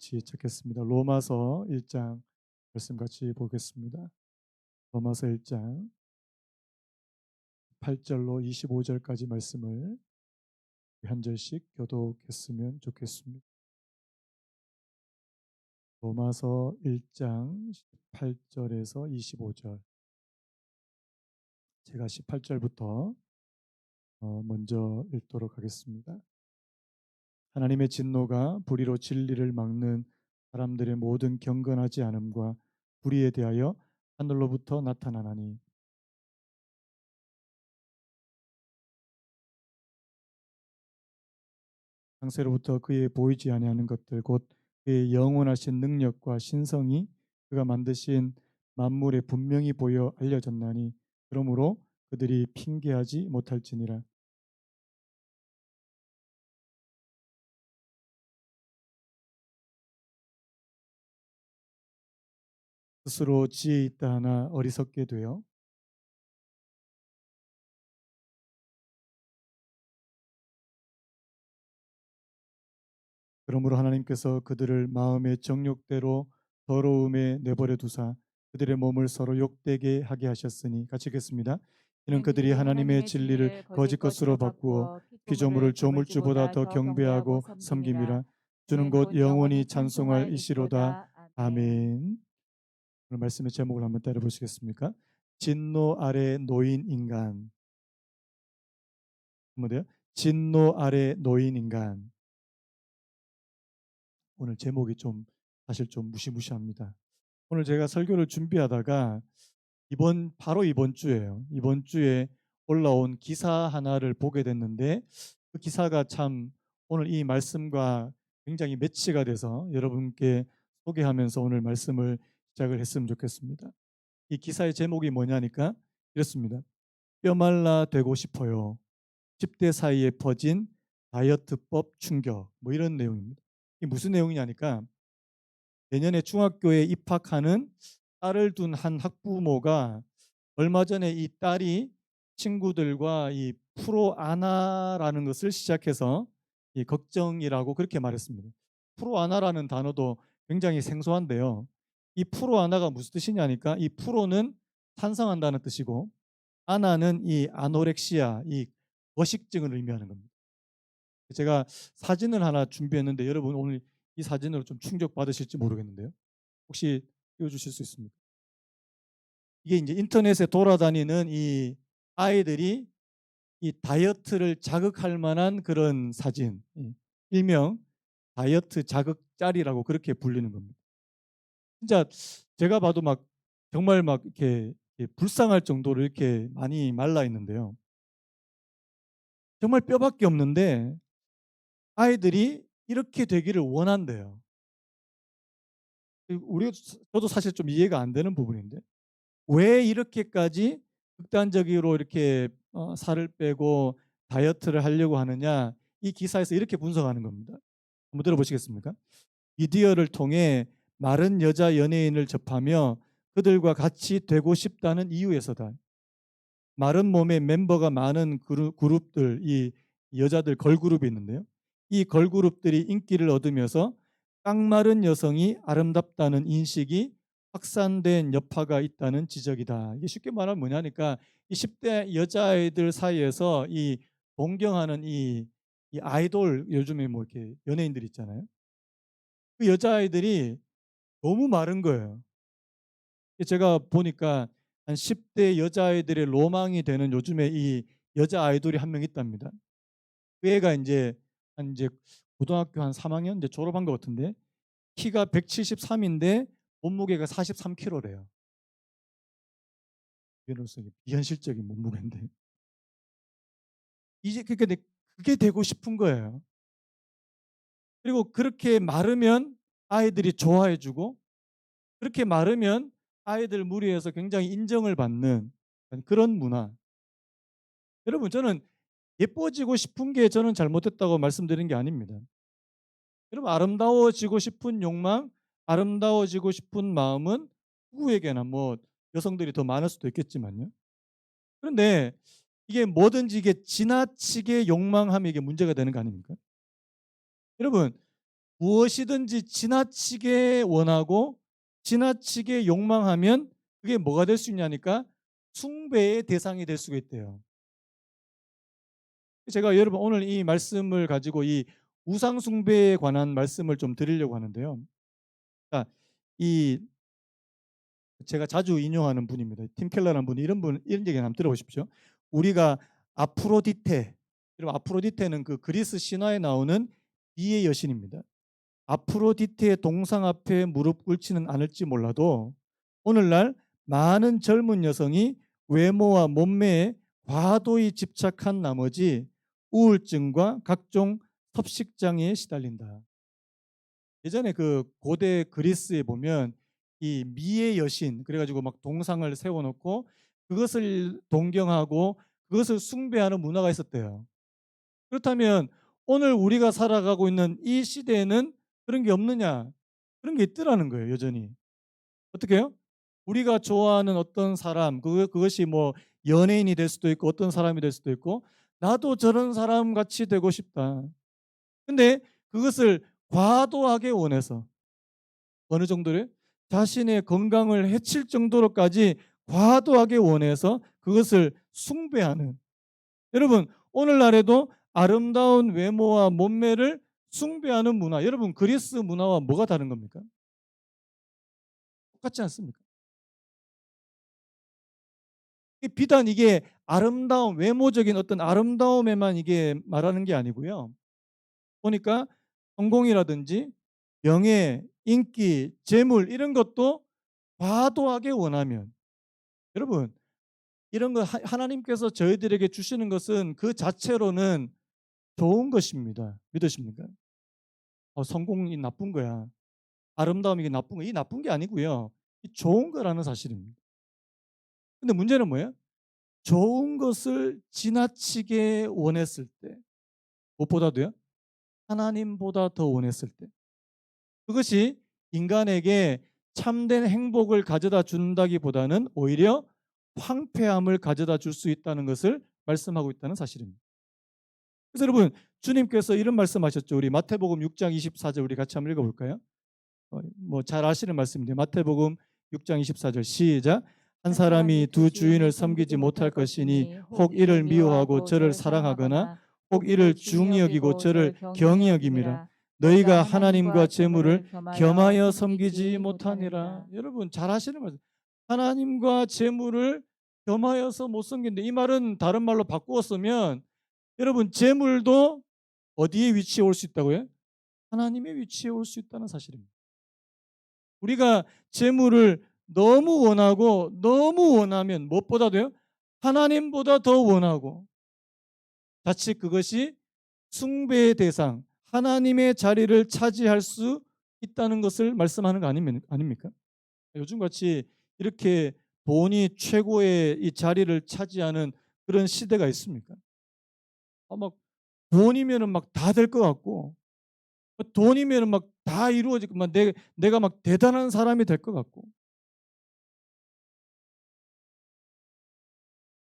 같이 찾겠습니다. 로마서 1장 말씀 같이 보겠습니다. 로마서 1장 8절로 25절까지 말씀을 한 절씩 교독했으면 좋겠습니다. 로마서 1장 18절에서 25절. 제가 18절부터 먼저 읽도록 하겠습니다. 하나님의 진노가 불의로 진리를 막는 사람들의 모든 경건하지 않음과 불의에 대하여 하늘로부터 나타나나니 창세로부터 그의 보이지 아니하는 것들 곧 그의 영원하신 능력과 신성이 그가 만드신 만물에 분명히 보여 알려졌나니 그러므로 그들이 핑계하지 못할지니라. 스스로 지혜 있다 하나 어리석게 되어 그러므로 하나님께서 그들을 마음의 정욕대로 더러움에 내버려 두사 그들의 몸을 서로 욕되게 하게 하셨으니 같이 읽겠습니다. 이는 이는 그들이 그들이 하나님의 하나님의 진리를 진리를 거짓 거짓 것으로 것으로 바꾸어 바꾸어 피조물을 피조물을 조물주보다 조물주보다 더 더 경배하고 경배하고 섬김이라. 섬김이라. 주는 주는 곧 곧 영원히 영원히 찬송할 찬송할 이시로다. 이시로다. 아멘. 아멘. 오늘 말씀의 제목을 한번 따라 보시겠습니까? 진노 아래 놓인 인간. 한번 더요. 진노 아래 놓인 인간. 오늘 제목이 좀 사실 좀 무시무시합니다. 오늘 제가 설교를 준비하다가 바로 이번 주예요. 이번 주에 올라온 기사 하나를 보게 됐는데 그 기사가 참 오늘 이 말씀과 굉장히 매치가 돼서 여러분께 소개하면서 오늘 말씀을 시작을 했으면 좋겠습니다. 이 기사의 제목이 뭐냐니까 이렇습니다. 뼈말라 되고 싶어요. 10대 사이에 퍼진 다이어트법 충격. 뭐 이런 내용입니다. 이게 무슨 내용이냐니까 내년에 중학교에 입학하는 딸을 둔 한 학부모가 얼마 전에 이 딸이 친구들과 이 프로 아나라는 것을 시작해서 이 걱정이라고 그렇게 말했습니다. 프로 아나라는 단어도 굉장히 생소한데요. 이 프로 아나가 무슨 뜻이냐니까 이 프로는 찬성한다는 뜻이고 아나는 이 아노렉시아 이 거식증을 의미하는 겁니다. 제가 사진을 하나 준비했는데 여러분 오늘 이 사진으로 좀 충격 받으실지 모르겠는데요. 혹시 띄워주실 수 있습니까? 이게 이제 인터넷에 돌아다니는 이 아이들이 이 다이어트를 자극할 만한 그런 사진, 일명 다이어트 자극짤이라고 그렇게 불리는 겁니다. 진짜 제가 봐도 막 정말 막 이렇게 불쌍할 정도로 이렇게 많이 말라 있는데요. 정말 뼈밖에 없는데 아이들이 이렇게 되기를 원한대요. 저도 사실 좀 이해가 안 되는 부분인데 왜 이렇게까지 극단적으로 이렇게 살을 빼고 다이어트를 하려고 하느냐 이 기사에서 이렇게 분석하는 겁니다. 한번 들어보시겠습니까? 미디어를 통해 마른 여자 연예인을 접하며 그들과 같이 되고 싶다는 이유에서다. 마른 몸에 멤버가 많은 그룹들, 이 여자들 걸그룹이 있는데요. 이 걸그룹들이 인기를 얻으면서 깡마른 여성이 아름답다는 인식이 확산된 여파가 있다는 지적이다. 이게 쉽게 말하면 뭐냐니까 이 10대 여자아이들 사이에서 이 동경하는 이 아이돌 요즘에 뭐 이렇게 연예인들 있잖아요. 그 여자아이들이 너무 마른 거예요. 제가 보니까 한 10대 여자아이들의 로망이 되는 요즘에 이 여자 아이돌이 한 명 있답니다. 그 애가 이제 고등학교 한 3학년 이제 졸업한 것 같은데 키가 173인데 몸무게가 43kg래요. 이로써 비현실적인 몸무게인데 이제 그게 되고 싶은 거예요. 그리고 그렇게 마르면 아이들이 좋아해주고 그렇게 마르면 아이들 무리에서 굉장히 인정을 받는 그런 문화. 여러분 저는 예뻐지고 싶은 게 저는 잘못됐다고 말씀드린 게 아닙니다. 여러분 아름다워지고 싶은 욕망, 아름다워지고 싶은 마음은 누구에게나 뭐 여성들이 더 많을 수도 있겠지만요. 그런데 이게 뭐든지 이게 지나치게 욕망하면 이게 문제가 되는 거 아닙니까? 여러분 무엇이든지 지나치게 원하고 지나치게 욕망하면 그게 뭐가 될 수 있냐니까 숭배의 대상이 될 수가 있대요. 제가 여러분 오늘 이 말씀을 가지고 이 우상 숭배에 관한 말씀을 좀 드리려고 하는데요. 자, 이 제가 자주 인용하는 분입니다. 팀 켈러라는 분이 이런 얘기 한번 들어보십시오. 우리가 아프로디테, 여러분 아프로디테는 그 그리스 신화에 나오는 미의 여신입니다. 아프로디테의 동상 앞에 무릎 꿇지는 않을지 몰라도 오늘날 많은 젊은 여성이 외모와 몸매에 과도히 집착한 나머지 우울증과 각종 섭식장애에 시달린다. 예전에 그 고대 그리스에 보면 이 미의 여신 그래가지고 막 동상을 세워놓고 그것을 동경하고 그것을 숭배하는 문화가 있었대요. 그렇다면 오늘 우리가 살아가고 있는 이 시대에는 그런 게 없느냐? 그런 게 있더라는 거예요, 여전히. 어떻게 해요? 우리가 좋아하는 어떤 사람, 그것이 뭐 연예인이 될 수도 있고 어떤 사람이 될 수도 있고 나도 저런 사람 같이 되고 싶다. 근데 그것을 과도하게 원해서 어느 정도를 자신의 건강을 해칠 정도로까지 과도하게 원해서 그것을 숭배하는 여러분 오늘날에도 아름다운 외모와 몸매를 숭배하는 문화 여러분 그리스 문화와 뭐가 다른 겁니까? 똑같지 않습니까? 비단 이게 아름다움 외모적인 어떤 아름다움에만 이게 말하는 게 아니고요. 보니까 성공이라든지 명예, 인기, 재물 이런 것도 과도하게 원하면 여러분 이런 거 하나님께서 저희들에게 주시는 것은 그 자체로는 좋은 것입니다. 믿으십니까? 성공이 나쁜 거야. 아름다움이 나쁜 거. 이 나쁜 게 아니고요. 이 좋은 거라는 사실입니다. 근데 문제는 뭐예요? 좋은 것을 지나치게 원했을 때 무엇보다도요. 하나님보다 더 원했을 때 그것이 인간에게 참된 행복을 가져다 준다기보다는 오히려 황폐함을 가져다 줄 수 있다는 것을 말씀하고 있다는 사실입니다. 그래서 여러분 주님께서 이런 말씀하셨죠. 우리 마태복음 6장 24절 우리 같이 한번 읽어볼까요? 뭐 잘 아시는 말씀인데 마태복음 6장 24절 시작. 한 사람이 두 주인을 섬기지 못할 것이니 혹 이를 미워하고 저를 사랑하거나 혹 이를 중히 여기고 저를 경히 여김이라. 너희가 하나님과 재물을 겸하여 섬기지 못하니라. 여러분 잘 아시는 말씀. 하나님과 재물을 겸하여서 못 섬긴다. 이 말은 다른 말로 바꾸었으면 여러분 재물도 어디에 위치해 올 수 있다고요? 하나님의 위치에 올 수 있다는 사실입니다. 우리가 재물을 너무 원하고 너무 원하면 무엇보다도요 하나님보다 더 원하고 자칫 그것이 숭배의 대상 하나님의 자리를 차지할 수 있다는 것을 말씀하는 거 아닙니까? 요즘같이 이렇게 돈이 최고의 이 자리를 차지하는 그런 시대가 있습니까? 막 돈이면은 막 다 될 것 같고 돈이면은 막 다 이루어지고 막 내가 막 대단한 사람이 될 것 같고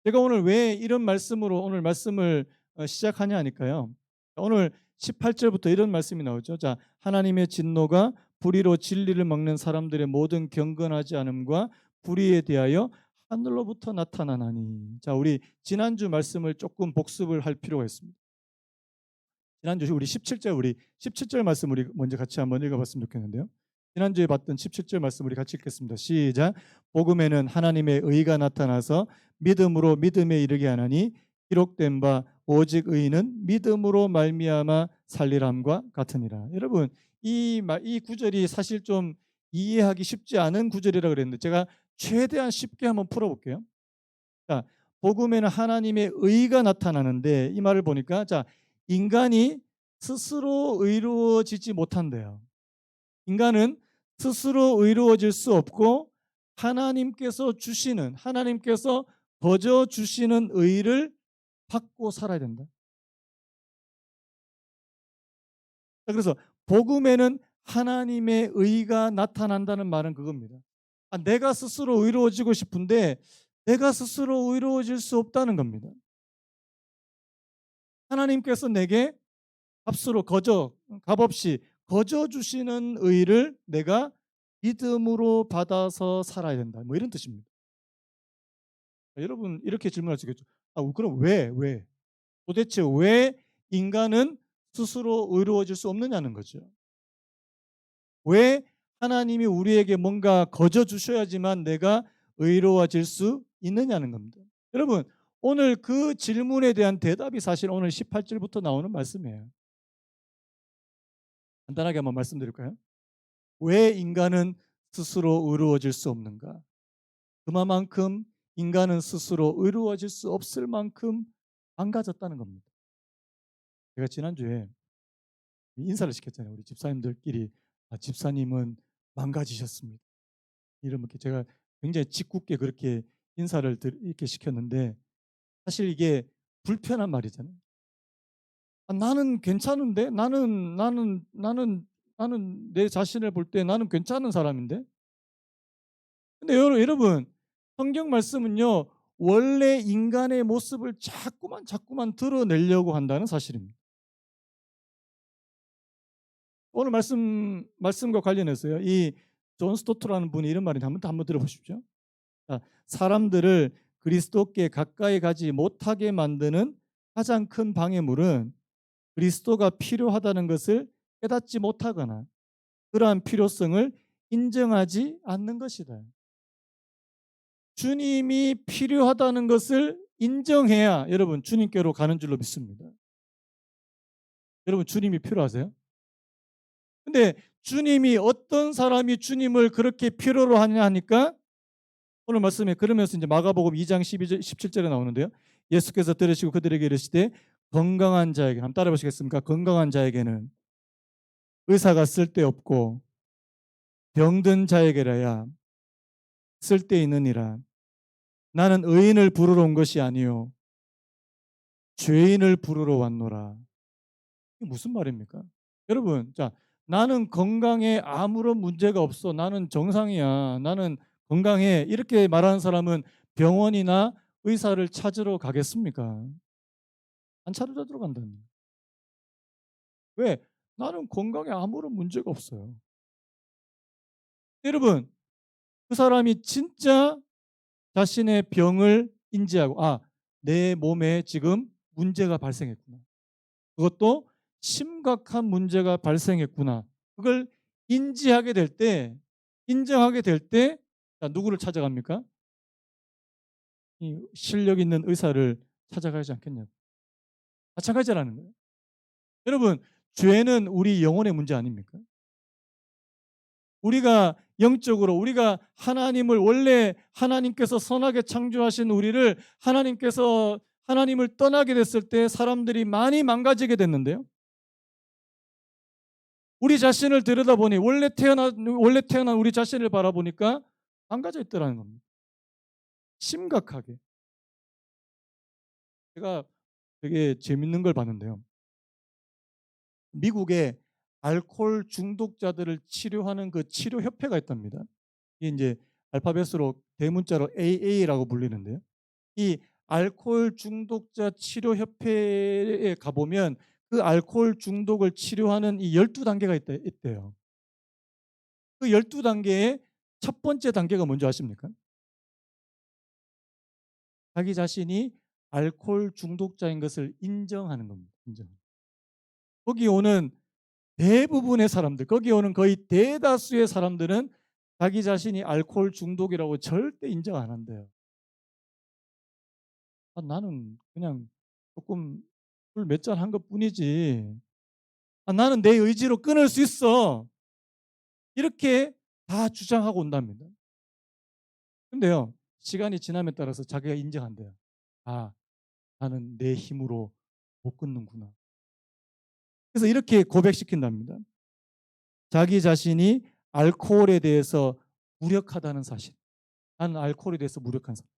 제가 오늘 왜 이런 말씀으로 오늘 말씀을 시작하냐 하니까요. 오늘 18절부터 이런 말씀이 나오죠. 자, 하나님의 진노가 불의로 진리를 먹는 사람들의 모든 경건하지 않음과 불의에 대하여 하늘로부터 나타나나니. 자, 우리 지난주 말씀을 조금 복습을 할 필요가 있습니다. 지난주 우리 17절 말씀 우리 먼저 같이 한번 읽어봤으면 좋겠는데요. 지난주에 봤던 17절 말씀 우리 같이 읽겠습니다. 시작. 복음에는 하나님의 의가 나타나서 믿음으로 믿음에 이르게 하나니 기록된 바 오직 의인은 믿음으로 말미암아 살리람과 같으니라. 여러분 이 구절이 사실 좀 이해하기 쉽지 않은 구절이라 그랬는데 제가 최대한 쉽게 한번 풀어볼게요. 자, 복음에는 하나님의 의가 나타나는데 이 말을 보니까 자 인간이 스스로 의로워지지 못한대요. 인간은 스스로 의로워질 수 없고 하나님께서 거저 주시는 의를 받고 살아야 된다. 그래서 복음에는 하나님의 의가 나타난다는 말은 그겁니다. 내가 스스로 의로워지고 싶은데 내가 스스로 의로워질 수 없다는 겁니다. 하나님께서 내게 값으로 값없이 거저 주시는 의를 내가 믿음으로 받아서 살아야 된다. 뭐 이런 뜻입니다. 여러분 이렇게 질문할 수 있겠죠. 그럼 왜? 왜? 도대체 왜 인간은 스스로 의로워질 수 없느냐는 거죠. 왜 하나님이 우리에게 뭔가 거저 주셔야지만 내가 의로워질 수 있느냐는 겁니다. 여러분 오늘 그 질문에 대한 대답이 사실 오늘 18절부터 나오는 말씀이에요. 간단하게 한번 말씀드릴까요? 왜 인간은 스스로 의로워질 수 없는가? 그만큼 인간은 스스로 의로워질 수 없을 만큼 망가졌다는 겁니다. 제가 지난주에 인사를 시켰잖아요. 우리 집사님들끼리. 집사님은 망가지셨습니다. 이렇게 제가 굉장히 짓궂게 그렇게 인사를 이렇게 시켰는데 사실 이게 불편한 말이잖아요. 나는 괜찮은데? 나는 내 자신을 볼 때 나는 괜찮은 사람인데? 근데 여러분 성경 말씀은요. 원래 인간의 모습을 자꾸만 드러내려고 한다는 사실입니다. 오늘 말씀과 관련해서요. 이 존 스토트라는 분이 이런 말인데 한번 들어보십시오. 사람들을 그리스도께 가까이 가지 못하게 만드는 가장 큰 방해물은 그리스도가 필요하다는 것을 깨닫지 못하거나 그러한 필요성을 인정하지 않는 것이다. 주님이 필요하다는 것을 인정해야 여러분 주님께로 가는 줄로 믿습니다. 여러분 주님이 필요하세요? 근데 주님이 어떤 사람이 주님을 그렇게 필요로 하냐 하니까 오늘 말씀에 그러면서 이제 마가복음 2장 12절 17절에 나오는데요. 예수께서 들으시고 그들에게 이르시되 건강한 자에게 한번 따라 보시겠습니까? 건강한 자에게는 의사가 쓸데없고 병든 자에게라야 쓸데있느니라. 나는 의인을 부르러 온 것이 아니요 죄인을 부르러 왔노라. 이게 무슨 말입니까? 여러분, 나는 건강에 아무런 문제가 없어. 나는 정상이야. 나는 건강해. 이렇게 말하는 사람은 병원이나 의사를 찾으러 가겠습니까? 안 찾으러 들어간다는 거예요. 왜? 나는 건강에 아무런 문제가 없어요. 여러분, 그 사람이 진짜 자신의 병을 인지하고 내 몸에 지금 문제가 발생했구나. 그것도 심각한 문제가 발생했구나. 그걸 인지하게 될 때, 인정하게 될 때, 누구를 찾아갑니까? 이 실력 있는 의사를 찾아가지 않겠냐고. 마찬가지라는 거예요. 여러분, 죄는 우리 영혼의 문제 아닙니까? 우리가 영적으로 우리가 하나님을 원래 하나님께서 선하게 창조하신 우리를 하나님을 떠나게 됐을 때 사람들이 많이 망가지게 됐는데요. 우리 자신을 들여다보니 원래 태어난 우리 자신을 바라보니까 망가져 있더라는 겁니다. 심각하게. 제가 되게 재밌는 걸 봤는데요. 미국에 알코올 중독자들을 치료하는 그 치료협회가 있답니다. 이게 이제 알파벳으로 대문자로 AA라고 불리는데요. 이 알코올 중독자 치료협회에 가보면 그 알코올 중독을 치료하는 이 12단계가 있대요. 그 12단계의 첫 번째 단계가 뭔지 아십니까? 자기 자신이 알코올 중독자인 것을 인정하는 겁니다. 인정. 거기 오는 대부분의 사람들, 거기 오는 거의 대다수의 사람들은 자기 자신이 알코올 중독이라고 절대 인정 안 한대요. 나는 그냥 조금 술 몇 잔 한 것뿐이지. 나는 내 의지로 끊을 수 있어. 이렇게 다 주장하고 온답니다. 근데요, 시간이 지남에 따라서 자기가 인정한대요. 나는 내 힘으로 못 끊는구나. 그래서 이렇게 고백시킨답니다. 자기 자신이 알코올에 대해서 무력하다는 사실. 나는 알코올에 대해서 무력한 사람.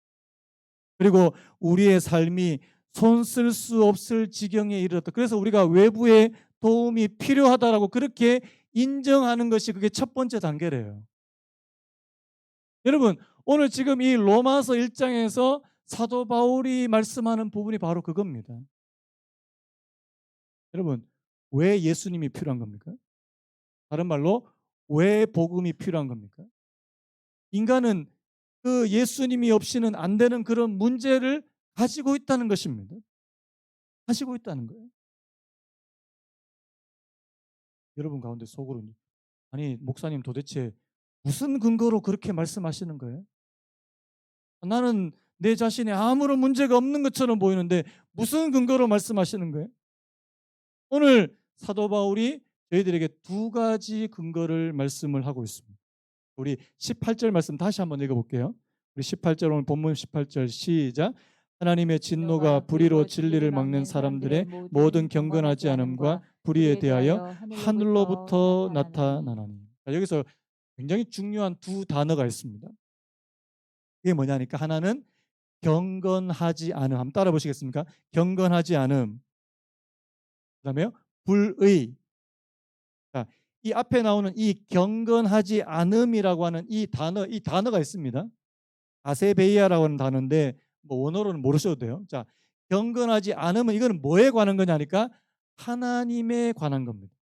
그리고 우리의 삶이 손 쓸 수 없을 지경에 이르렀다. 그래서 우리가 외부의 도움이 필요하다라고 그렇게 인정하는 것이 그게 첫 번째 단계래요. 여러분, 오늘 지금 이 로마서 1장에서 사도 바울이 말씀하는 부분이 바로 그겁니다. 여러분, 왜 예수님이 필요한 겁니까? 다른 말로 왜 복음이 필요한 겁니까? 인간은 그 예수님이 없이는 안 되는 그런 문제를 가지고 있다는 것입니다. 가지고 있다는 거예요. 여러분 가운데 속으로 아니 목사님 도대체 무슨 근거로 그렇게 말씀하시는 거예요? 나는 내 자신에 아무런 문제가 없는 것처럼 보이는데 무슨 근거로 말씀하시는 거예요? 오늘 사도 바울이 저희들에게 두 가지 근거를 말씀을 하고 있습니다. 우리 18절 말씀 다시 한번 읽어볼게요. 우리 18절 오늘 본문 18절 시작. 하나님의 진노가 불의로 진리를 막는 사람들의 모든 경건하지 않음과 불의에 대하여 하늘로부터 나타나나니. 여기서 굉장히 중요한 두 단어가 있습니다. 이게 뭐냐니까 하나는 경건하지 않음. 한번 따라 보시겠습니까? 경건하지 않음. 그다음에요. 불의. 자, 이 앞에 나오는 이 경건하지 않음이라고 하는 이 단어가 있습니다. 아세베이아라고 하는 단어인데 뭐 원어로는 모르셔도 돼요. 자, 경건하지 않으면 이거는 뭐에 관한 거냐니까 하나님에 관한 겁니다.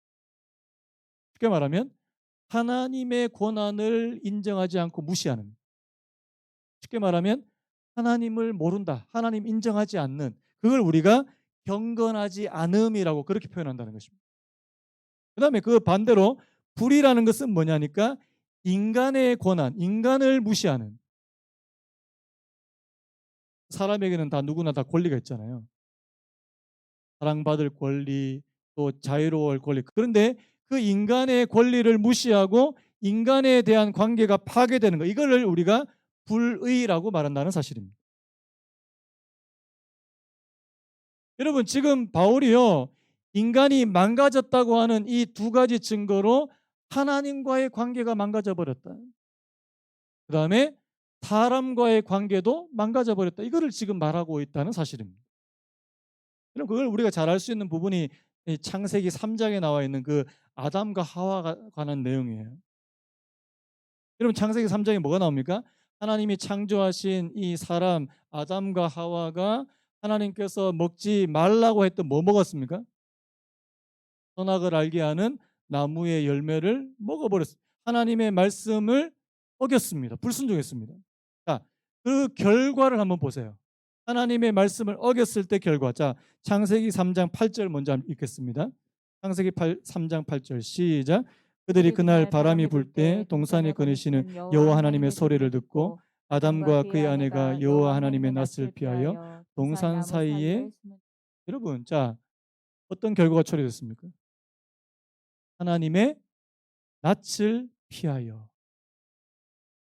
쉽게 말하면 하나님의 권한을 인정하지 않고 무시하는. 쉽게 말하면 하나님을 모른다. 하나님 인정하지 않는. 그걸 우리가 경건하지 않음이라고 그렇게 표현한다는 것입니다. 그다음에 그 반대로 불이라는 것은 뭐냐니까 인간의 권한, 인간을 무시하는. 사람에게는 다 누구나 다 권리가 있잖아요. 사랑받을 권리, 또 자유로울 권리. 그런데 그 인간의 권리를 무시하고 인간에 대한 관계가 파괴되는 거. 이거를 우리가 불의라고 말한다는 사실입니다. 여러분 지금 바울이요. 인간이 망가졌다고 하는 이 두 가지 증거로 하나님과의 관계가 망가져 버렸다. 그다음에 사람과의 관계도 망가져 버렸다. 이거를 지금 말하고 있다는 사실입니다. 그럼 그걸 우리가 잘 알 수 있는 부분이 이 창세기 3장에 나와 있는 그 아담과 하와가 관한 내용이에요. 여러분 창세기 3장에 뭐가 나옵니까? 하나님이 창조하신 이 사람 아담과 하와가 하나님께서 먹지 말라고 했던 뭐 먹었습니까? 선악을 알게 하는 나무의 열매를 먹어버렸습니다. 하나님의 말씀을 어겼습니다. 불순종했습니다. 자, 그 결과를 한번 보세요. 하나님의 말씀을 어겼을 때 결과. 자, 창세기 3장 8절 먼저 읽겠습니다. 창세기 3장 8절 시작. 그들이 그날 바람이 불 때 동산에 거니시는 여호와 하나님의 소리를 듣고 아담과 그의 아내가 여호와 하나님의 낯을 피하여 동산 사이에 여러분 자 어떤 결과가 처리됐습니까? 하나님의 낯을 피하여.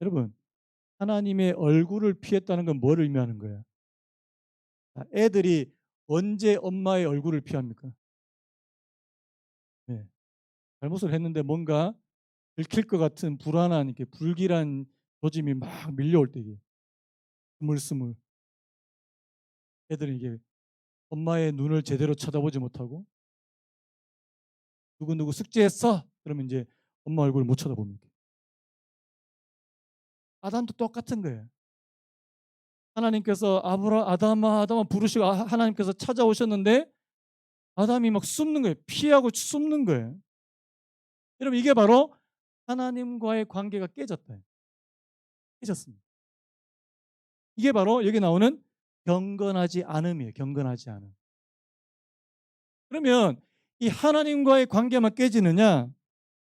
여러분 하나님의 얼굴을 피했다는 건 뭘 의미하는 거예요? 애들이 언제 엄마의 얼굴을 피합니까? 네. 잘못을 했는데 뭔가 들킬 것 같은 불안한 이렇게 불길한 조짐이 막 밀려올 때 이게 스물스물 애들은 이게 엄마의 눈을 제대로 쳐다보지 못하고 누구누구 숙제했어? 그러면 이제 엄마 얼굴을 못 쳐다봅니다. 아담도 똑같은 거예요. 하나님께서 아담아 부르시고 하나님께서 찾아오셨는데 아담이 막 숨는 거예요. 피하고 숨는 거예요. 여러분 이게 바로 하나님과의 관계가 깨졌다. 깨졌습니다. 이게 바로 여기 나오는 경건하지 않음이에요. 경건하지 않음. 그러면 이 하나님과의 관계만 깨지느냐?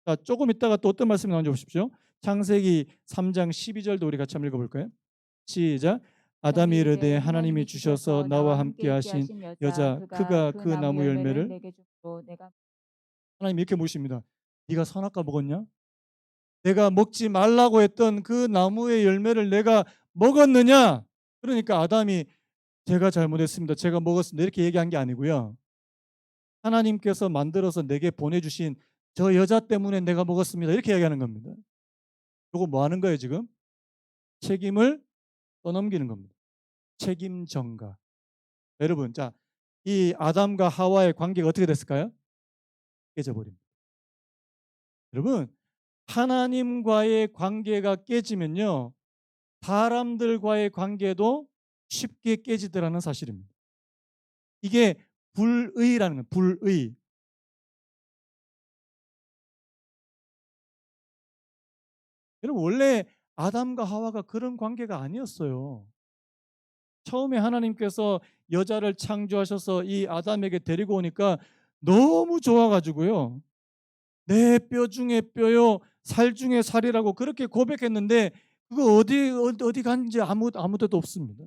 자, 조금 있다가 또 어떤 말씀이 나오는지 보십시오. 창세기 3장 12절도 우리 같이 한번 읽어볼까요? 시작. 아담이 이르되 하나님이 주셔서 나와 함께 하신 여자 그가 그 나무 열매를 내게 주므로 내가 하나님 이렇게 물으십니다. 네가 선악과 먹었냐? 내가 먹지 말라고 했던 그 나무의 열매를 내가 먹었느냐? 그러니까 아담이 제가 잘못했습니다. 제가 먹었습니다. 이렇게 얘기한 게 아니고요. 하나님께서 만들어서 내게 보내주신 저 여자 때문에 내가 먹었습니다. 이렇게 얘기하는 겁니다. 이거 뭐 하는 거예요 지금? 책임을 떠넘기는 겁니다. 책임 전가. 여러분, 자, 이 아담과 하와의 관계가 어떻게 됐을까요? 깨져버립니다. 여러분, 하나님과의 관계가 깨지면요, 사람들과의 관계도 쉽게 깨지더라는 사실입니다. 이게 불의라는 거예요. 불의. 여러분 원래 아담과 하와가 그런 관계가 아니었어요. 처음에 하나님께서 여자를 창조하셔서 이 아담에게 데리고 오니까 너무 좋아 가지고요. 내 뼈 중에 뼈요 살 중에 살이라고 그렇게 고백했는데 그거 어디 간지 아무 데도 없습니다.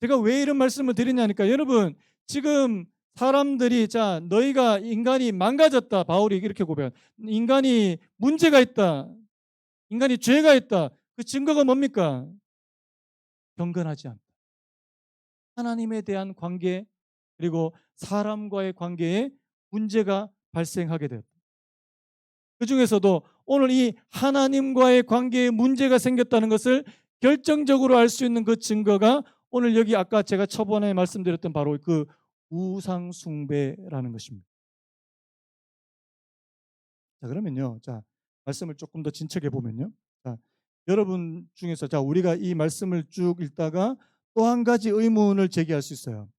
제가 왜 이런 말씀을 드리냐니까 여러분 지금 사람들이 자 너희가 인간이 망가졌다. 바울이 이렇게 고백한 인간이 문제가 있다. 인간이 죄가 있다. 그 증거가 뭡니까? 경건하지 않다. 하나님에 대한 관계 그리고 사람과의 관계에 문제가 발생하게 되었다. 그중에서도 오늘 이 하나님과의 관계에 문제가 생겼다는 것을 결정적으로 알 수 있는 그 증거가 오늘 여기 아까 제가 초반에 말씀드렸던 바로 그 우상 숭배라는 것입니다. 자, 그러면요. 자, 말씀을 조금 더 진척해 보면요. 자, 여러분 중에서 자, 우리가 이 말씀을 쭉 읽다가 또 한 가지 의문을 제기할 수 있어요.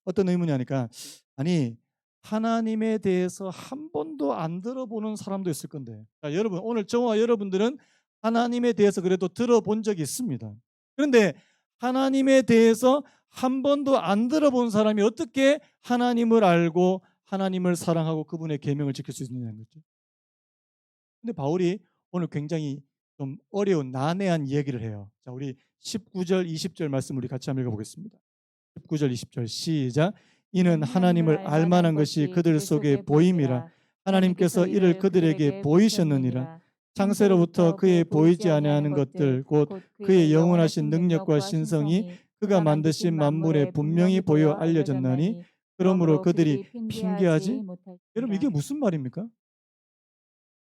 어떤 의문이냐니까 아니 하나님에 대해서 한 번도 안 들어보는 사람도 있을 건데 자, 여러분 오늘 저와 여러분들은 하나님에 대해서 그래도 들어본 적이 있습니다. 그런데 하나님에 대해서 한 번도 안 들어본 사람이 어떻게 하나님을 알고 하나님을 사랑하고 그분의 계명을 지킬 수 있느냐는 거죠. 근데 바울이 오늘 굉장히 좀 어려운 난해한 이야기를 해요. 자, 우리 19절 20절 말씀 우리 같이 한번 읽어보겠습니다. 19절 20절 시작. 이는 하나님을 알만한 것이 그들 속에 보임이라 하나님께서 이를 그들에게 보이셨느니라. 창세로부터 그의 보이지 아니하는 것들 곧 그의 영원하신 능력과 신성이 그가 만드신 만물에 분명히 보여 알려졌나니 그러므로 그들이 핑계하지. 여러분 이게 무슨 말입니까?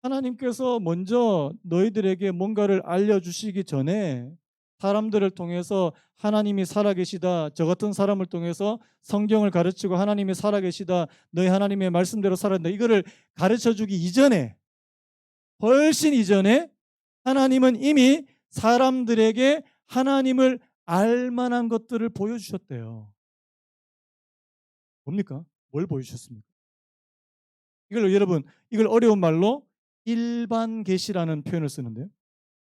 하나님께서 먼저 너희들에게 뭔가를 알려주시기 전에 사람들을 통해서 하나님이 살아계시다. 저 같은 사람을 통해서 성경을 가르치고 하나님이 살아계시다. 너희 하나님의 말씀대로 살아야 이거를 가르쳐주기 이전에 훨씬 이전에 하나님은 이미 사람들에게 하나님을 알만한 것들을 보여주셨대요. 뭡니까? 뭘 보여주셨습니까? 이걸 여러분 이걸 어려운 말로 일반 계시라는 표현을 쓰는데요.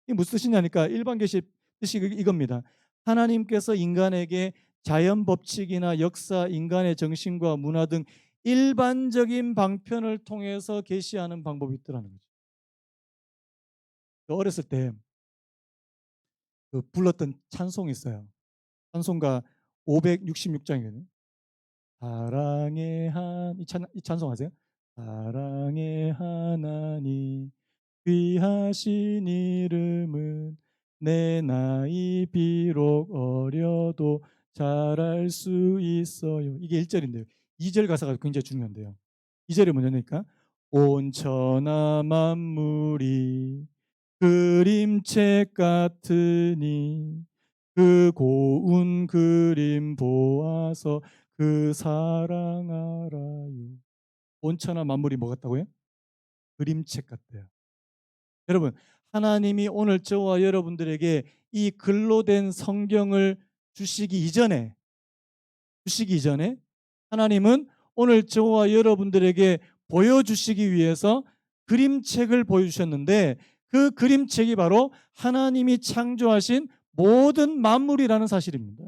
이게 무슨 뜻이냐니까 일반 계시 뜻이 이겁니다. 하나님께서 인간에게 자연 법칙이나 역사, 인간의 정신과 문화 등 일반적인 방편을 통해서 계시하는 방법이 있더라는 거죠. 어렸을 때 그 불렀던 찬송이 있어요. 찬송가 566장이거든요. 사랑의 이 찬송 아세요? 사랑의 하나님 귀하신 이름은 내 나이 비록 어려도 잘 알 수 있어요. 이게 1절인데요. 2절 가사가 굉장히 중요한데요. 2절이 뭐냐니까 온 천하 만물이 그림책 같으니 그 고운 그림 보아서 그 사랑 알아요. 온 천하 만물이 뭐 같다고요? 그림책 같대요. 여러분 하나님이 오늘 저와 여러분들에게 이 글로 된 성경을 주시기 이전에 하나님은 오늘 저와 여러분들에게 보여주시기 위해서 그림책을 보여주셨는데 그 그림책이 바로 하나님이 창조하신 모든 만물이라는 사실입니다.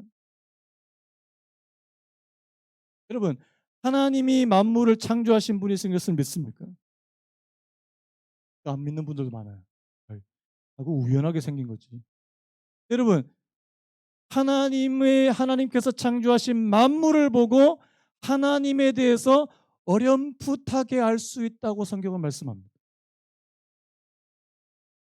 여러분 하나님이 만물을 창조하신 분이신 것을 믿습니까? 안 믿는 분들도 많아요. 하고 우연하게 생긴 거지. 여러분 하나님께서 창조하신 만물을 보고 하나님에 대해서 어렴풋하게 알 수 있다고 성경은 말씀합니다.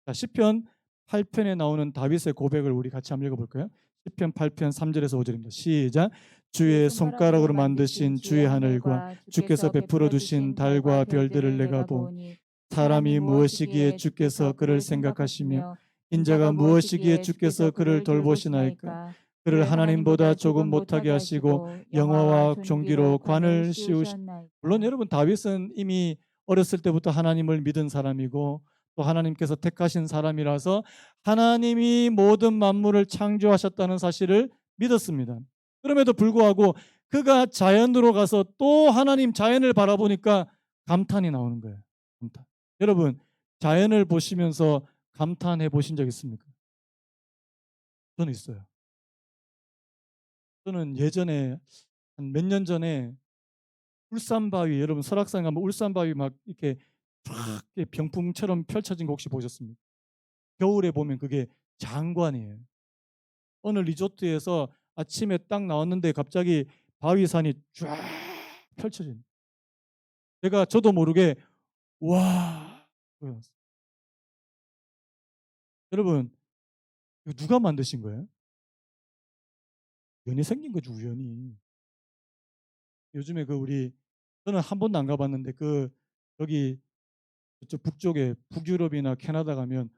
자, 시편 8편에 나오는 다윗의 고백을 우리 같이 한번 읽어볼까요? 시편 8편 3절에서 5절입니다. 시작. 주의 손가락으로 만드신 주의 하늘과 주께서 베풀어 두신 달과 별들을 내가 보니 사람이 무엇이기에 주께서 그를 생각하시며 인자가 무엇이기에 주께서 그를 돌보시나이까. 그를 하나님보다 조금 못하게 하시고 영화와 종기로 관을 씌우시. 물론 여러분 다윗은 이미 어렸을 때부터 하나님을 믿은 사람이고 또 하나님께서 택하신 사람이라서 하나님이 모든 만물을 창조하셨다는 사실을 믿었습니다. 그럼에도 불구하고 그가 자연으로 가서 또 하나님 자연을 바라보니까 감탄이 나오는 거예요. 감탄. 여러분, 자연을 보시면서 감탄해 보신 적 있습니까? 저는 있어요. 저는 예전에 한 몇 년 전에 울산바위, 여러분 설악산 가면 울산바위 막 이렇게 쫙 이렇게 병풍처럼 펼쳐진 거 혹시 보셨습니까? 겨울에 보면 그게 장관이에요. 어느 리조트에서 아침에 딱 나왔는데 갑자기 바위산이 쫙 펼쳐진. 제가 저도 모르게 와. 그러면서. 여러분, 이거 누가 만드신 거예요? 우연히 생긴 거죠, 우연히. 요즘에 그 우리 저는 한 번도 안 가봤는데 그 여기 저 북쪽에 북유럽이나 캐나다 가면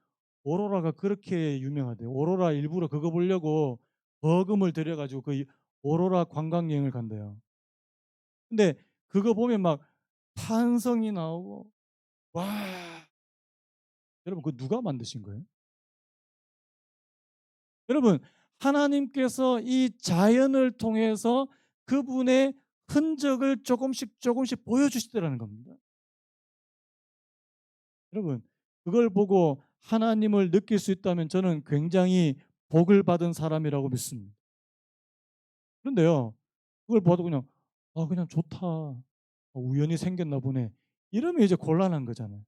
오로라가 그렇게 유명하대요. 오로라 일부러 그거 보려고 버금을 들여가지고 그 오로라 관광 여행을 간대요. 근데 그거 보면 막 탄성이 나오고 와. 여러분 그 누가 만드신 거예요? 여러분 하나님께서 이 자연을 통해서 그분의 흔적을 조금씩 조금씩 보여주시더라는 겁니다. 여러분 그걸 보고 하나님을 느낄 수 있다면 저는 굉장히 복을 받은 사람이라고 믿습니다. 그런데요 그걸 봐도 그냥 그냥 좋다. 우연히 생겼나 보네. 이러면 이제 곤란한 거잖아요.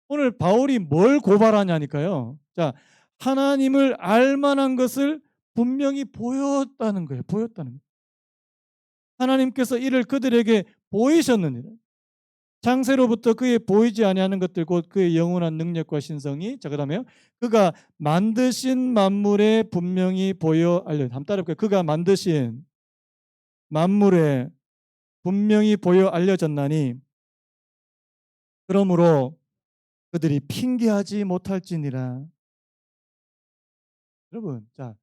오늘 바울이 뭘 고발하냐니까요. 자, 하나님을 알 만한 것을 분명히 보였다는 거예요. 보였다는 거예요. 하나님께서 이를 그들에게 보이셨느니라. 창세로부터 그의 보이지 아니하는 것들 곧 그의 영원한 능력과 신성이 자 그다음에요. 그가 만드신 만물에 분명히 보여 알려. 한번 따라해볼게요. 그가 만드신 만물에 분명히 보여 알려졌나니 그러므로 그들이 핑계하지 못할지니라. 여러분, 자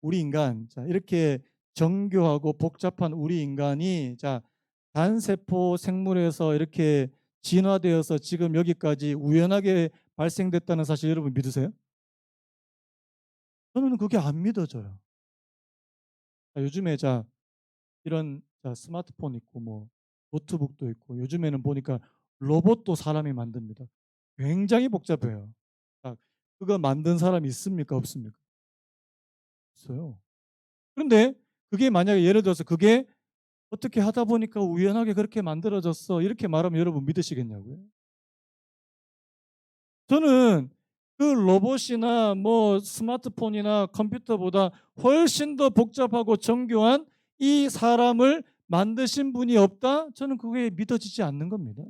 우리 인간 자 이렇게 정교하고 복잡한 우리 인간이 자 단세포 생물에서 이렇게 진화되어서 지금 여기까지 우연하게 발생됐다는 사실 여러분 믿으세요? 저는 그게 안 믿어져요. 자, 요즘에 자 이런 자 스마트폰 있고 뭐 노트북도 있고 요즘에는 보니까 로봇도 사람이 만듭니다. 굉장히 복잡해요. 자, 그거 만든 사람이 있습니까? 없습니까? 없어요. 그런데 그게 만약에 예를 들어서 그게 어떻게 하다 보니까 우연하게 그렇게 만들어졌어. 이렇게 말하면 여러분 믿으시겠냐고요? 저는 그 로봇이나 뭐 스마트폰이나 컴퓨터보다 훨씬 더 복잡하고 정교한 이 사람을 만드신 분이 없다? 저는 그게 믿어지지 않는 겁니다.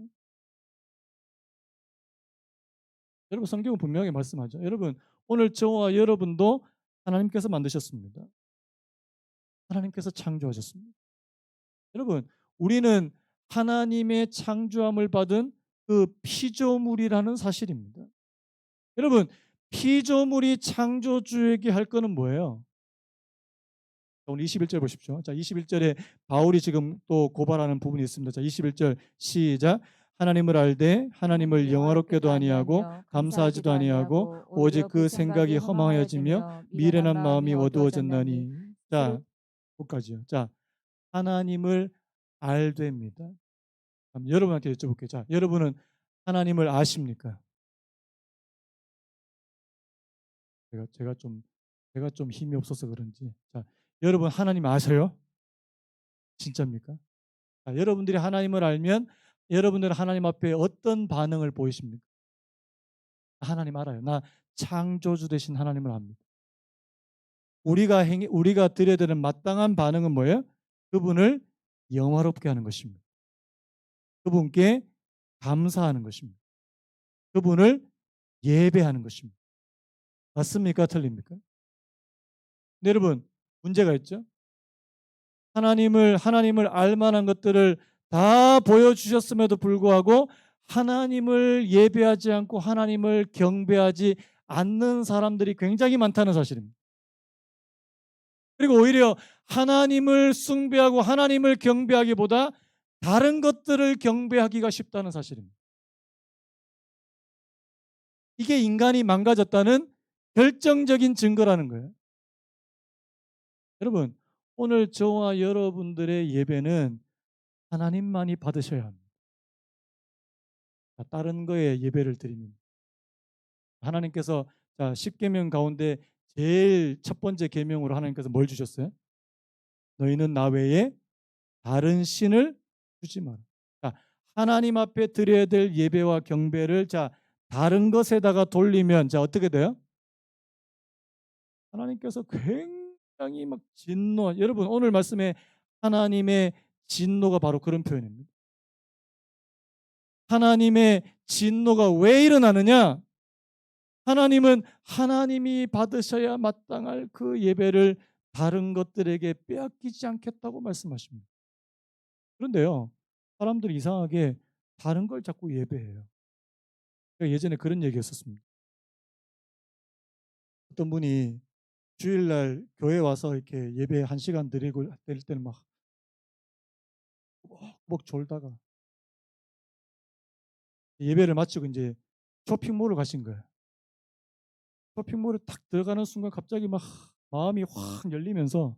여러분 성경은 분명히 말씀하죠. 여러분 오늘 저와 여러분도 하나님께서 만드셨습니다. 하나님께서 창조하셨습니다. 여러분 우리는 하나님의 창조함을 받은 그 피조물이라는 사실입니다. 여러분 피조물이 창조주에게 할 거는 뭐예요? 오늘 21절 보십시오. 자 21절에 바울이 지금 또 고발하는 부분이 있습니다. 자 21절 시작. 하나님을 알되 하나님을 영화롭게도 아니하고 감사하지도 아니하고 오직 그 생각이 허망하여지며 미련한 마음이 어두워졌나니. 자 끝까지요. 자 하나님을 알됩니다. 여러분한테 여쭤볼게요. 자 여러분은 하나님을 아십니까? 제가 좀 힘이 없어서 그런지. 자, 여러분 하나님 아세요? 진짜입니까? 자, 여러분들이 하나님을 알면 여러분들은 하나님 앞에 어떤 반응을 보이십니까? 하나님 알아요. 나 창조주 되신 하나님을 압니다. 우리가 드려야 되는 마땅한 반응은 뭐예요? 그분을 영화롭게 하는 것입니다. 그분께 감사하는 것입니다. 그분을 예배하는 것입니다. 맞습니까? 틀립니까? 네, 여러분 문제가 있죠. 하나님을 알 만한 것들을 다 보여주셨음에도 불구하고 하나님을 예배하지 않고 하나님을 경배하지 않는 사람들이 굉장히 많다는 사실입니다. 그리고 오히려 하나님을 숭배하고 하나님을 경배하기보다 다른 것들을 경배하기가 쉽다는 사실입니다. 이게 인간이 망가졌다는 결정적인 증거라는 거예요. 여러분, 오늘 저와 여러분들의 예배는 하나님만이 받으셔야 합니다. 다른 거에 예배를 드리면 하나님께서 자 10계명 가운데 제일 첫 번째 계명으로 하나님께서 뭘 주셨어요? 너희는 나 외에 다른 신을 두지 마라. 자, 하나님 앞에 드려야 될 예배와 경배를 자 다른 것에다가 돌리면 자 어떻게 돼요? 하나님께서 굉장히 막 진노. 여러분 오늘 말씀에 하나님의 진노가 바로 그런 표현입니다. 하나님의 진노가 왜 일어나느냐? 하나님은 하나님이 받으셔야 마땅할 그 예배를 다른 것들에게 빼앗기지 않겠다고 말씀하십니다. 그런데요, 사람들이 이상하게 다른 걸 자꾸 예배해요. 제가 예전에 그런 얘기했었습니다. 어떤 분이 주일날 교회 와서 이렇게 예배 1시간 드릴 때는 막 꾸벅꾸벅 졸다가 예배를 마치고 이제 쇼핑몰을 가신 거예요. 쇼핑몰에 딱 들어가는 순간 갑자기 막 마음이 확 열리면서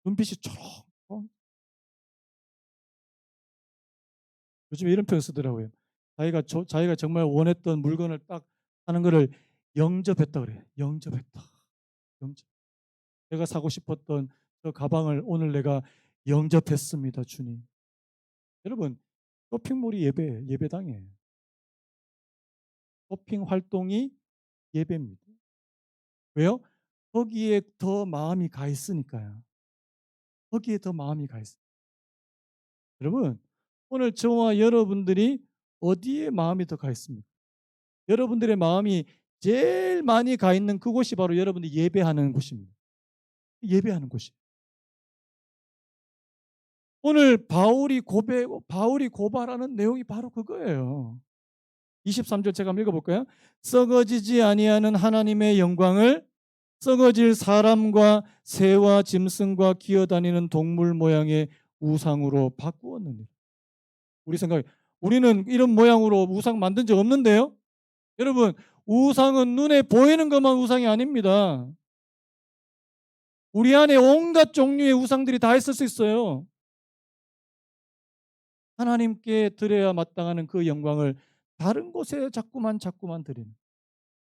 눈빛이 초록. 요즘에 이런 표현 쓰더라고요. 자기가 정말 원했던 물건을 딱 하는 거를 영접했다 그래요. 영접했다. 영접. 내가 사고 싶었던 저 가방을 오늘 내가 영접했습니다, 주님. 여러분, 쇼핑몰이 예배당이에요. 쇼핑 활동이 예배입니다. 왜요? 거기에 더 마음이 가 있으니까요. 거기에 더 마음이 가 있어요. 여러분, 오늘 저와 여러분들이 어디에 마음이 더 가 있습니까? 여러분들의 마음이 제일 많이 가 있는 그곳이 바로 여러분들이 예배하는 곳입니다. 예배하는 곳이. 오늘 바울이 고발하는 내용이 바로 그거예요. 23절 제가 한번 읽어볼까요? 썩어지지 아니하는 하나님의 영광을 썩어질 사람과 새와 짐승과 기어다니는 동물 모양의 우상으로 바꾸었느니라. 우리 생각에 우리는 이런 모양으로 우상 만든 적 없는데요. 여러분 우상은 눈에 보이는 것만 우상이 아닙니다. 우리 안에 온갖 종류의 우상들이 다 있을 수 있어요. 하나님께 드려야 마땅하는 그 영광을 다른 곳에 자꾸만 드리는.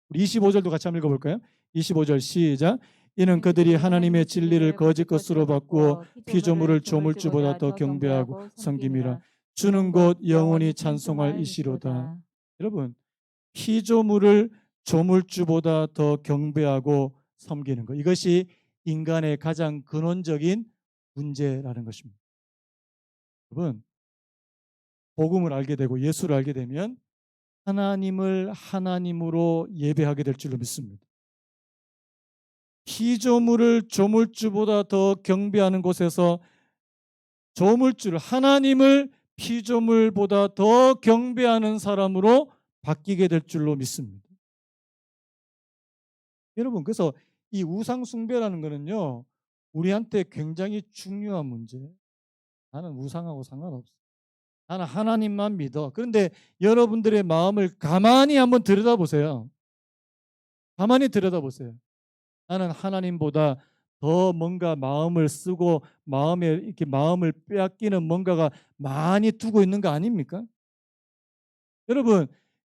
우리 25절도 같이 한번 읽어볼까요? 25절 시작. 이는 그들이 하나님의 진리를 거짓 것으로 바꾸어 피조물을 조물주보다 더 경배하고 섬김이라. 주는 곧 영원히 찬송할 이시로다. 여러분 피조물을 조물주보다 더 경배하고 섬기는 것, 이것이 인간의 가장 근원적인 문제라는 것입니다. 여러분 복음을 알게 되고 예수를 알게 되면 하나님을 하나님으로 예배하게 될 줄로 믿습니다. 피조물을 조물주보다 더 경배하는 곳에서 조물주를 하나님을 피조물보다 더 경배하는 사람으로 바뀌게 될 줄로 믿습니다. 여러분 그래서 이 우상 숭배라는 거는요 우리한테 굉장히 중요한 문제예요. 나는 우상하고 상관없어. 나는 하나님만 믿어. 그런데 여러분들의 마음을 가만히 한번 들여다보세요. 가만히 들여다보세요. 나는 하나님보다 더 뭔가 마음을 쓰고 마음에 이렇게 마음을 빼앗기는 뭔가가 많이 두고 있는 거 아닙니까? 여러분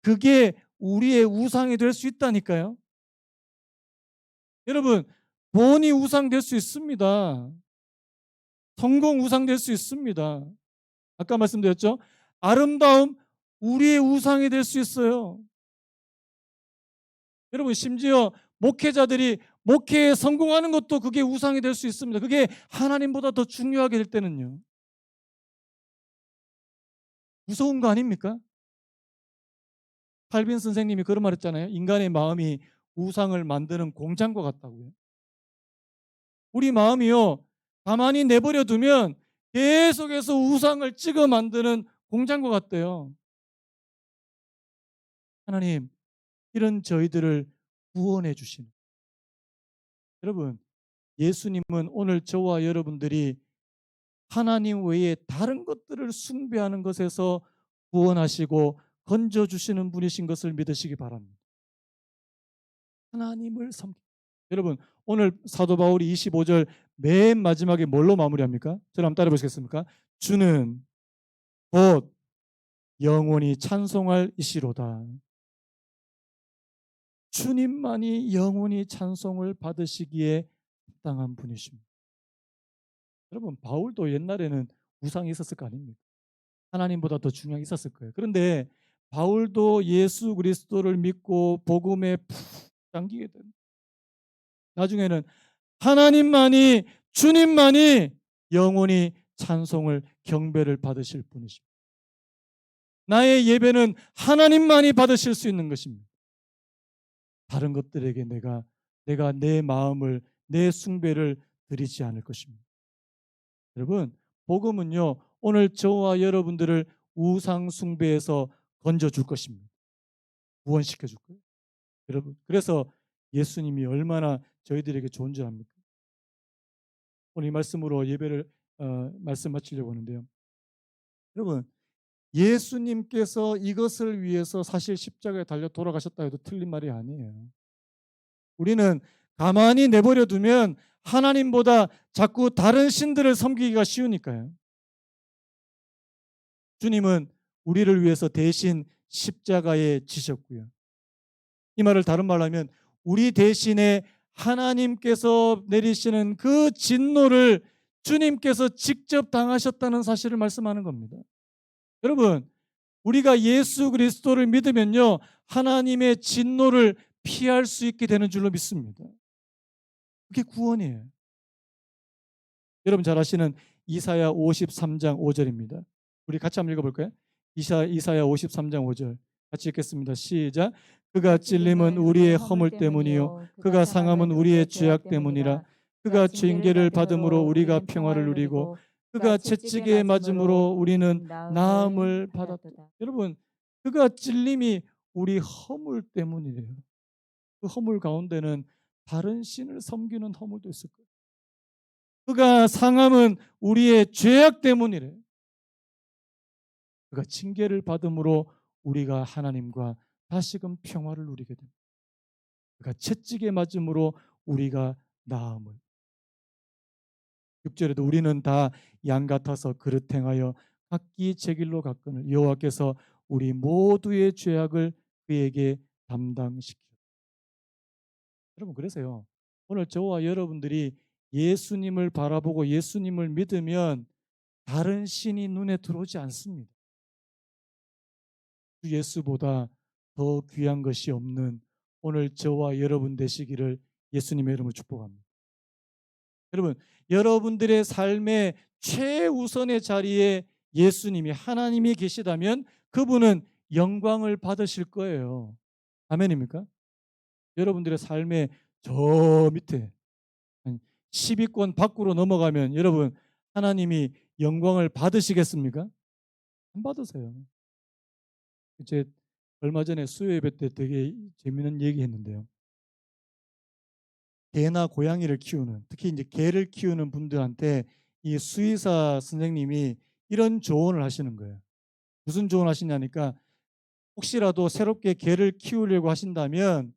그게 우리의 우상이 될 수 있다니까요. 여러분 돈이 우상될 수 있습니다. 성공 우상될 수 있습니다. 아까 말씀드렸죠. 아름다움 우리의 우상이 될 수 있어요. 여러분 심지어 목회자들이 목회에 성공하는 것도 그게 우상이 될 수 있습니다. 그게 하나님보다 더 중요하게 될 때는요. 무서운 거 아닙니까? 칼빈 선생님이 그런 말 했잖아요. 인간의 마음이 우상을 만드는 공장과 같다고요. 우리 마음이요. 가만히 내버려 두면 계속해서 우상을 찍어 만드는 공장과 같대요. 하나님 이런 저희들을 구원해 주시는. 여러분 예수님은 오늘 저와 여러분들이 하나님 외에 다른 것들을 숭배하는 것에서 구원하시고 건져주시는 분이신 것을 믿으시기 바랍니다. 하나님을 섬기. 여러분 오늘 사도 바울이 25절 맨 마지막에 뭘로 마무리합니까? 저를 한번 따라 보시겠습니까? 주는 곧 영원히 찬송할 이시로다. 주님만이 영원히 찬송을 받으시기에 합당한 분이십니다. 여러분, 바울도 옛날에는 우상이 있었을 거 아닙니까? 하나님보다 더 중요한 게 있었을 거예요. 그런데 바울도 예수 그리스도를 믿고 복음에 푹 잠기게 됩니다. 나중에는 하나님만이, 주님만이 영원히 찬송을, 경배를 받으실 분이십니다. 나의 예배는 하나님만이 받으실 수 있는 것입니다. 다른 것들에게 내가 내 마음을, 내 숭배를 드리지 않을 것입니다. 여러분, 복음은요, 오늘 저와 여러분들을 우상 숭배에서 건져줄 것입니다. 구원시켜 줄 거예요. 여러분, 그래서 예수님이 얼마나 저희들에게 좋은 줄 압니까? 오늘 이 말씀으로 예배를 말씀 마치려고 하는데요. 여러분, 예수님께서 이것을 위해서 사실 십자가에 달려 돌아가셨다 해도 틀린 말이 아니에요. 우리는 가만히 내버려 두면 하나님보다 자꾸 다른 신들을 섬기기가 쉬우니까요. 주님은 우리를 위해서 대신 십자가에 지셨고요. 이 말을 다른 말로 하면 우리 대신에 하나님께서 내리시는 그 진노를 주님께서 직접 당하셨다는 사실을 말씀하는 겁니다. 여러분, 우리가 예수 그리스도를 믿으면요, 하나님의 진노를 피할 수 있게 되는 줄로 믿습니다. 그게 구원이에요. 여러분 잘 아시는 이사야 53장 5절입니다. 우리 같이 한번 읽어볼까요? 이사야 53장 5절 같이 읽겠습니다. 시작. 그가 찔림은 우리의 허물 때문이요 그가 상함은 우리의 죄악 때문이라. 그가 징계를 받음으로 우리가 평화를 누리고 그가 채찍에 맞음으로 우리는 나음을 받았다. 여러분, 그가 찔림이 우리 허물 때문이래요. 그 허물 가운데는 다른 신을 섬기는 허물도 있을 거예요. 그가 상함은 우리의 죄악 때문이래. 그가 징계를 받음으로 우리가 하나님과 다시금 평화를 누리게 됩니다. 그가 채찍에 맞음으로 우리가 나음을. 6절에도 우리는 다 양 같아서 그릇 행하여 각기 제 길로 갔거늘 여호와께서 우리 모두의 죄악을 그에게 담당시키셨다. 여러분, 그래서요, 오늘 저와 여러분들이 예수님을 바라보고 예수님을 믿으면 다른 신이 눈에 들어오지 않습니다. 주 예수보다 더 귀한 것이 없는 오늘 저와 여러분 되시기를 예수님의 이름으로 축복합니다. 여러분, 여러분들의 삶의 최우선의 자리에 예수님이, 하나님이 계시다면 그분은 영광을 받으실 거예요. 아멘입니까? 여러분들의 삶의 저 밑에 10위권 밖으로 넘어가면 여러분, 하나님이 영광을 받으시겠습니까? 안 받으세요. 이제 얼마 전에 수요 예배 때 되게 재미있는 얘기 했는데요. 개나 고양이를 키우는, 특히 이제 개를 키우는 분들한테 이 수의사 선생님이 이런 조언을 하시는 거예요. 무슨 조언을 하시냐니까, 혹시라도 새롭게 개를 키우려고 하신다면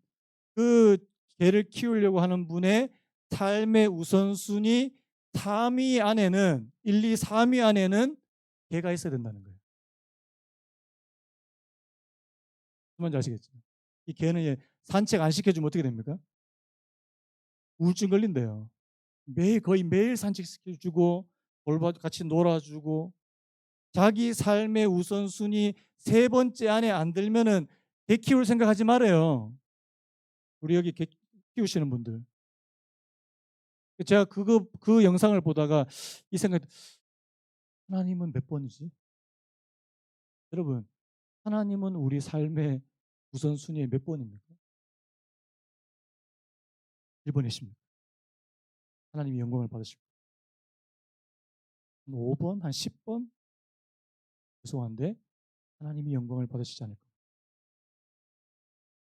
그 개를 키우려고 하는 분의 삶의 우선순위 3위 안에는, 1, 2, 3위 안에는 개가 있어야 된다는 거예요. 뭔지 아시겠죠? 이 개는 산책 안 시켜주면 어떻게 됩니까? 우울증 걸린대요. 거의 매일 산책시켜주고 같이 놀아주고, 자기 삶의 우선순위 3번째 안에 안 들면은 개 키울 생각하지 말아요. 우리 여기 개 키우시는 분들, 제가 그 영상을 보다가 이 생각, 하나님은 몇 번이지? 여러분, 하나님은 우리 삶의 우선순위에 몇 번입니까? 1번이십니다. 하나님이 영광을 받으십니다. 5번, 한 10번? 죄송한데 하나님이 영광을 받으시지 않을까?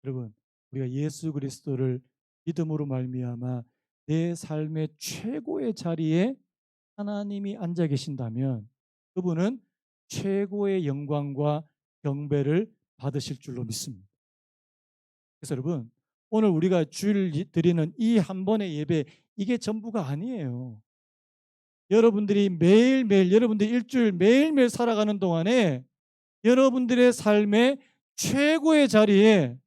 여러분, 우리가 예수 그리스도를 믿음으로 말미암아 내 삶의 최고의 자리에 하나님이 앉아 계신다면 그분은 최고의 영광과 경배를 받으실 줄로 믿습니다. 그래서 여러분, 오늘 우리가 주일 드리는 이 한 번의 예배, 이게 전부가 아니에요. 여러분들이 매일매일, 여러분들이 일주일 매일매일 살아가는 동안에 여러분들의 삶의 최고의 자리에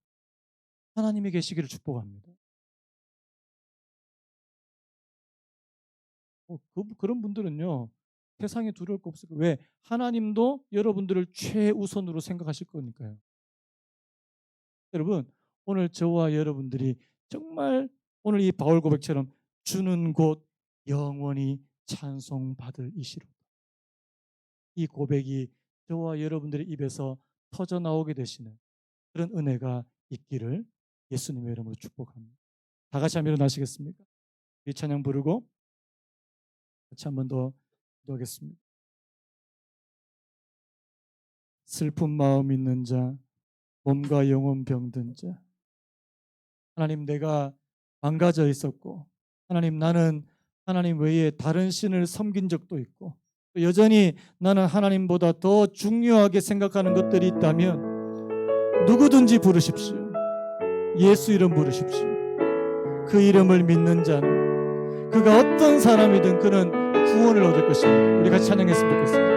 하나님이 계시기를 축복합니다. 그런 분들은요, 세상에 두려울 거 없을 거예요. 왜? 하나님도 여러분들을 최우선으로 생각하실 거니까요. 여러분, 오늘 저와 여러분들이 정말 오늘 이 바울 고백처럼 주는 곳 영원히 찬송받을 이시로, 이 고백이 저와 여러분들의 입에서 터져 나오게 되시는 그런 은혜가 있기를 예수님의 이름으로 축복합니다. 다 같이 한번 일어나시겠습니까? 이 찬양 부르고 같이 한 번 더 기도하겠습니다. 슬픈 마음 있는 자, 몸과 영혼 병든 자, 하나님, 내가 망가져 있었고, 하나님, 나는 하나님 외에 다른 신을 섬긴 적도 있고, 또 여전히 나는 하나님보다 더 중요하게 생각하는 것들이 있다면 누구든지 부르십시오. 예수 이름 부르십시오. 그 이름을 믿는 자는 그가 어떤 사람이든 그는 구원을 얻을 것입니다. 우리 같이 찬양했으면 좋겠습니다.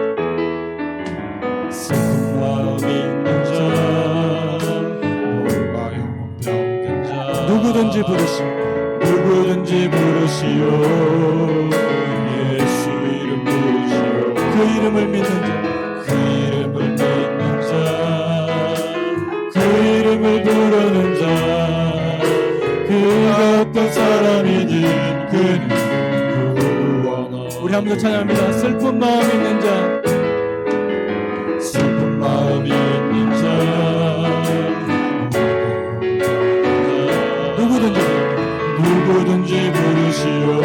슬픈 마음 있는 자, 몸과 영혼 병든 자, 누구든지 부르시오. 예수 이름 부르시오. 그 이름을 믿는 자, 그 이름을 부르는 자, 그가 어떤 사람이든 그는 구원하오. 우리 한 번 더 찬양합니다. 슬픈 마음 있는 자, 슬픈 마음 있는 자, 누구든지 부르시오.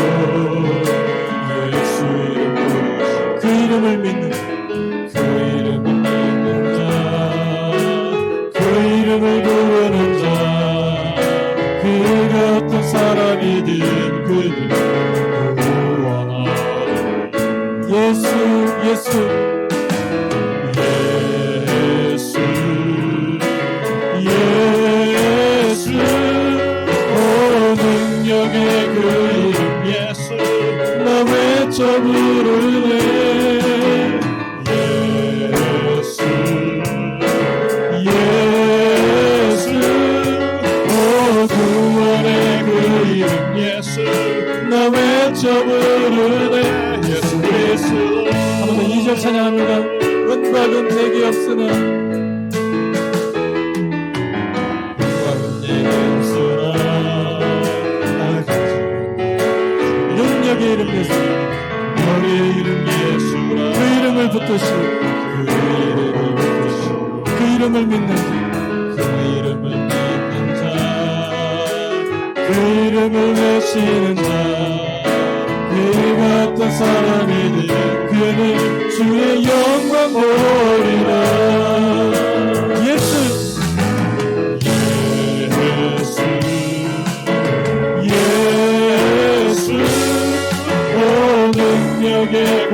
예수 이름 부르시오. 그 이름을 믿는 자, 그 이름을 부르는 자, 그가 어떤 사람이든 그를 구원하오. 예수 능력의 그 이름 예수, 나 외쳐 부르네. 예수, 구원의 그 이름 예수, 나 외쳐 부르네. 예수 예수. 한 번 더 2절 찬양합니다. 은과 금 내게 없으나, 능력의 이름 예수, 너의 이름 예수라. 그 이름을 붙드시오. 그 이름을 믿는 자, 그 이름을 외치는 자, 그가 어떤 사람이든 그는 주의 영광 보리라. 능력의 그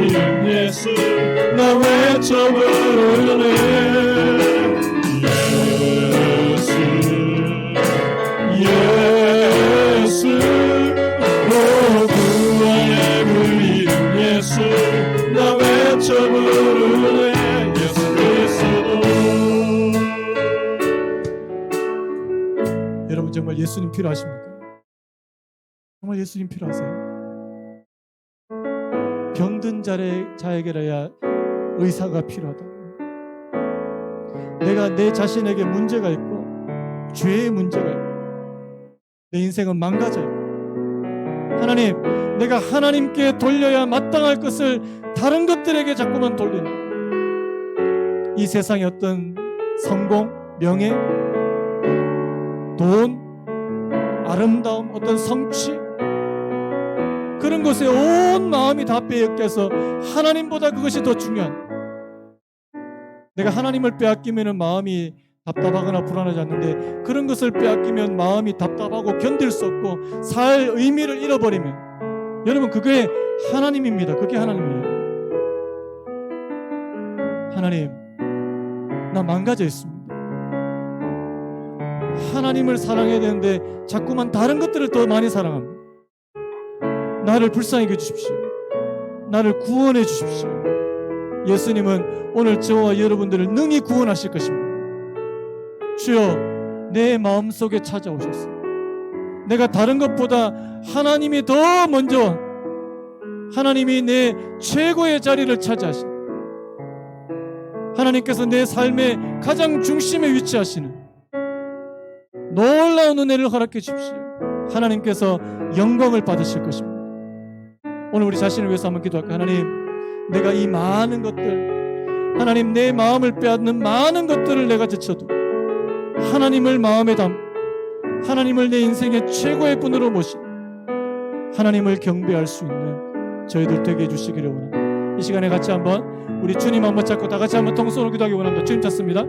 이름 예수, 나 외쳐 부르네. 예수, 구원의 그 이름 예수, 나 외쳐 부르네. 예수 예수. 여러분, 정말 예수님 필요하십니까? 정말 예수님 필요하세요? 병든 자에게라야 의사가 필요하다. 내가 내 자신에게 문제가 있고 죄의 문제가 있고 내 인생은 망가져 있고, 하나님, 내가 하나님께 돌려야 마땅할 것을 다른 것들에게 자꾸만 돌리는, 이 세상의 어떤 성공, 명예, 돈, 아름다움, 어떤 성취, 그런 것에 온 마음이 다 빼앗겨서 하나님보다 그것이 더 중요한, 내가 하나님을 빼앗기면 마음이 답답하거나 불안하지 않는데 그런 것을 빼앗기면 마음이 답답하고 견딜 수 없고 살 의미를 잃어버리면, 여러분, 그게 하나님입니다. 그게 하나님이에요. 하나님, 나 망가져 있습니다. 하나님을 사랑해야 되는데 자꾸만 다른 것들을 더 많이 사랑합니다. 나를 불쌍히 여겨 주십시오. 나를 구원해 주십시오. 예수님은 오늘 저와 여러분들을 능히 구원하실 것입니다. 주여, 내 마음속에 찾아오셨어. 내가 다른 것보다 하나님이 더 먼저, 하나님이 내 최고의 자리를 차지하시는, 하나님께서 내 삶의 가장 중심에 위치하시는 놀라운 은혜를 허락해 주십시오. 하나님께서 영광을 받으실 것입니다. 오늘 우리 자신을 위해서 한번 기도할까요? 하나님, 내가 이 많은 것들, 하나님 내 마음을 빼앗는 많은 것들을 내가 제쳐도 하나님을 마음에 담고 하나님을 내 인생의 최고의 분으로 모시고 하나님을 경배할 수 있는 저희들 되게 해주시기를 원합니다. 이 시간에 같이 한번 우리 주님 한번 잡고 다 같이 한번 통성으로 기도하기 원합니다. 주님 찾습니다.